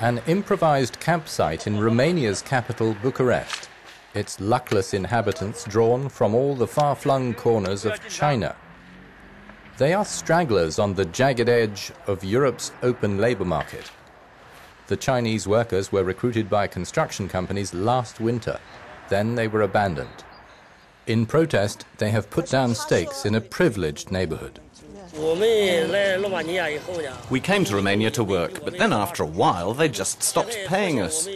An improvised campsite in Romania's capital, Bucharest. Its luckless inhabitants drawn from all the far-flung corners of China. They are stragglers on the jagged edge of Europe's open labour market. The Chinese workers were recruited by construction companies last winter. Then they were abandoned. In protest, they have put down stakes in a privileged neighbourhood. We came to Romania to work, but then after a while they just stopped paying us.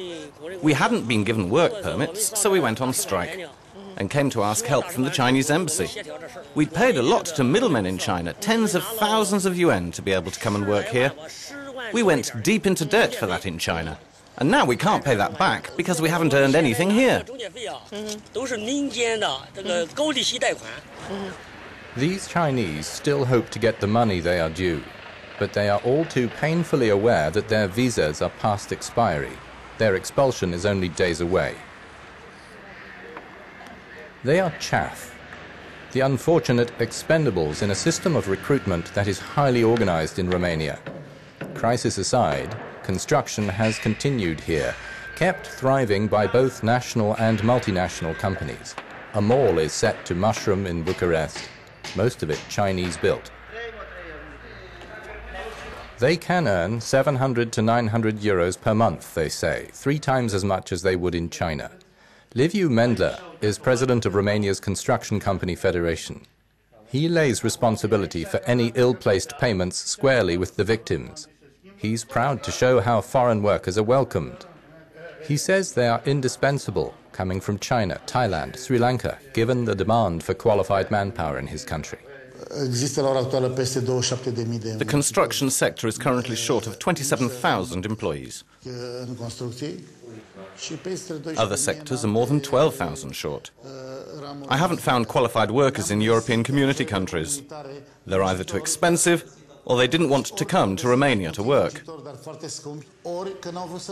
We hadn't been given work permits, so we went on strike and came to ask help from the Chinese embassy. We'd paid a lot to middlemen in China, tens of thousands of yuan, to be able to come and work here. We went deep into debt for that in China. And now we can't pay that back because we haven't earned anything here. These Chinese still hope to get the money they are due, but they are all too painfully aware that their visas are past expiry. Their expulsion is only days away. They are chaff, the unfortunate expendables in a system of recruitment that is highly organized in Romania. Crisis aside, construction has continued here, kept thriving by both national and multinational companies. A mall is set to mushroom in Bucharest, most of it Chinese-built. They can earn 700 to 900 euros per month, they say, 3 times as much as they would in China. Liviu Mendler is president of Romania's Construction Company Federation. He lays responsibility for any ill-placed payments squarely with the victims. He's proud to show how foreign workers are welcomed. He says they are indispensable, coming from China, Thailand, Sri Lanka, given the demand for qualified manpower in his country. The construction sector is currently short of 27,000 employees. Other sectors are more than 12,000 short. I haven't found qualified workers in European community countries. They're either too expensive or they didn't want to come to Romania to work.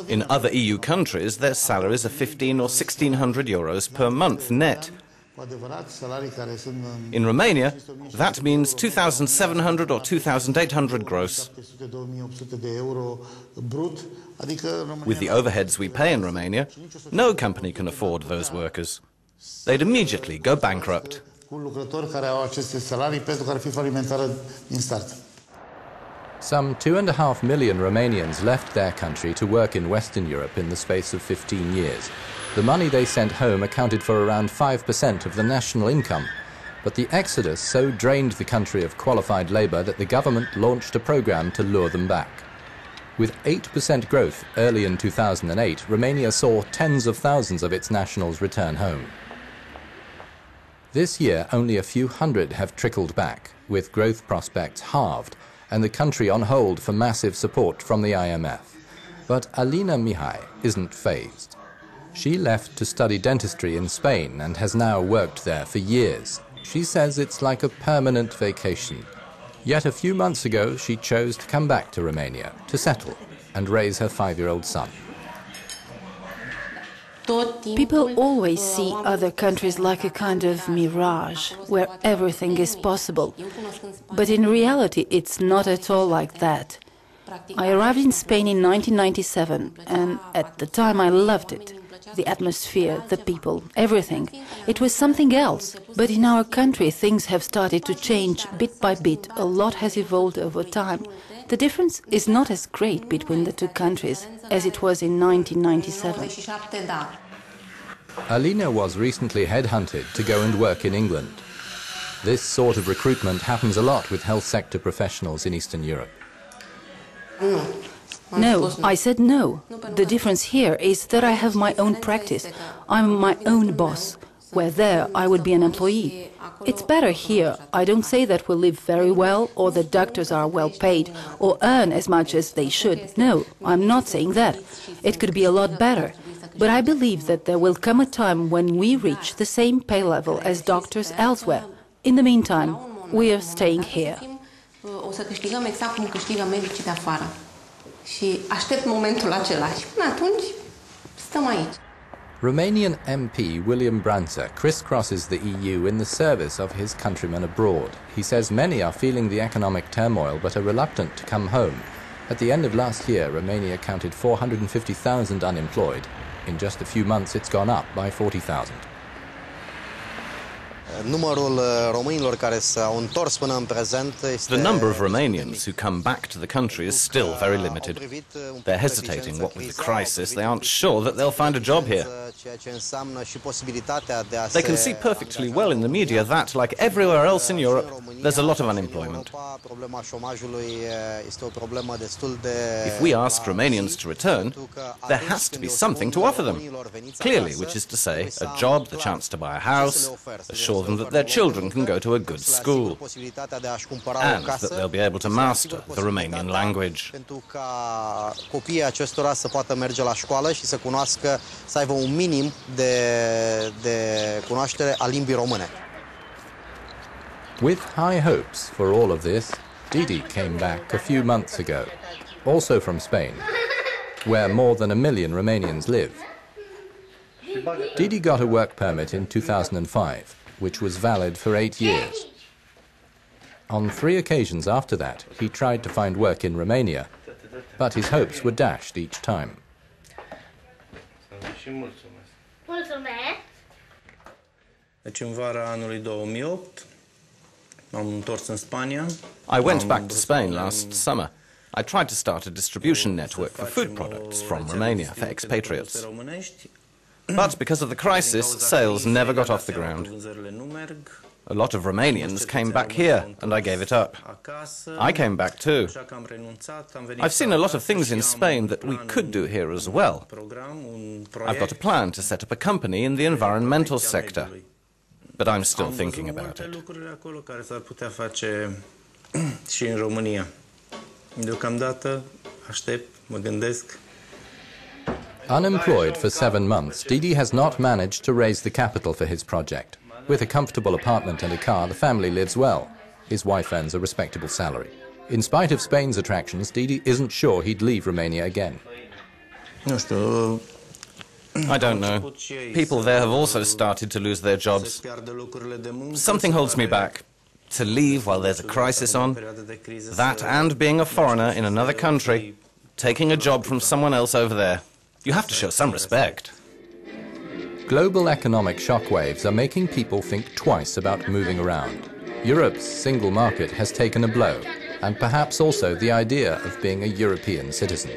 In other EU countries, their salaries are 1,500 or 1,600 euros per month net. In Romania, that means 2,700 or 2,800 gross. With the overheads we pay in Romania, no company can afford those workers. They'd immediately go bankrupt. Some 2.5 million Romanians left their country to work in Western Europe in the space of 15 years. The money they sent home accounted for around 5% of the national income. But the exodus so drained the country of qualified labour that the government launched a programme to lure them back. With 8% growth early in 2008, Romania saw tens of thousands of its nationals return home. This year, only a few hundred have trickled back, with growth prospects halved, and the country on hold for massive support from the IMF. But Alina Mihai isn't fazed. She left to study dentistry in Spain and has now worked there for years. She says it's like a permanent vacation. Yet a few months ago, she chose to come back to Romania to settle and raise her 5-year-old son. People always see other countries like a kind of mirage, where everything is possible. But in reality, it's not at all like that. I arrived in Spain in 1997, and at the time I loved it. The atmosphere, the people, everything. It was something else. But in our country, things have started to change bit by bit. A lot has evolved over time. The difference is not as great between the two countries as it was in 1997. Alina was recently headhunted to go and work in England. This sort of recruitment happens a lot with health sector professionals in Eastern Europe. No, I said no. The difference here is that I have my own practice. I'm my own boss, where there I would be an employee. It's better here. I don't say that we live very well or that doctors are well paid or earn as much as they should. No, I'm not saying that. It could be a lot better. But I believe that there will come a time when we reach the same pay level as doctors elsewhere. In the meantime, we are staying here. Romanian MP William Brandt crisscrosses the EU in the service of his countrymen abroad. He says many are feeling the economic turmoil but are reluctant to come home. At the end of last year, Romania counted 450,000 unemployed. In just a few months, it's gone up by 40,000. The number of Romanians who come back to the country is still very limited. They're hesitating. What with the crisis, they aren't sure that they'll find a job here. They can see perfectly well in the media that, like everywhere else in Europe, there's a lot of unemployment. If we ask Romanians to return, there has to be something to offer them. Clearly, which is to say, a job, the chance to buy a house, assure them that their children can go to a good school, and that they'll be able to master the Romanian language. With high hopes for all of this, Didi came back a few months ago, also from Spain, where more than 1 million Romanians live. Didi got a work permit in 2005, which was valid for 8 years. On 3 occasions after that, he tried to find work in Romania, but his hopes were dashed each time. I went back to Spain last summer. I tried to start a distribution network for food products from Romania for expatriates. But because of the crisis, sales never got off the ground. A lot of Romanians came back here, and I gave it up. I came back too. I've seen a lot of things in Spain that we could do here as well. I've got a plan to set up a company in the environmental sector, but I'm still thinking about it. Unemployed for 7 months, Didi has not managed to raise the capital for his project. With a comfortable apartment and a car, the family lives well. His wife earns a respectable salary. In spite of Spain's attractions, Didi isn't sure he'd leave Romania again. I don't know. People there have also started to lose their jobs. Something holds me back. To leave while there's a crisis on, that and being a foreigner in another country, taking a job from someone else over there. You have to show some respect. Global economic shockwaves are making people think twice about moving around. Europe's single market has taken a blow, and perhaps also the idea of being a European citizen.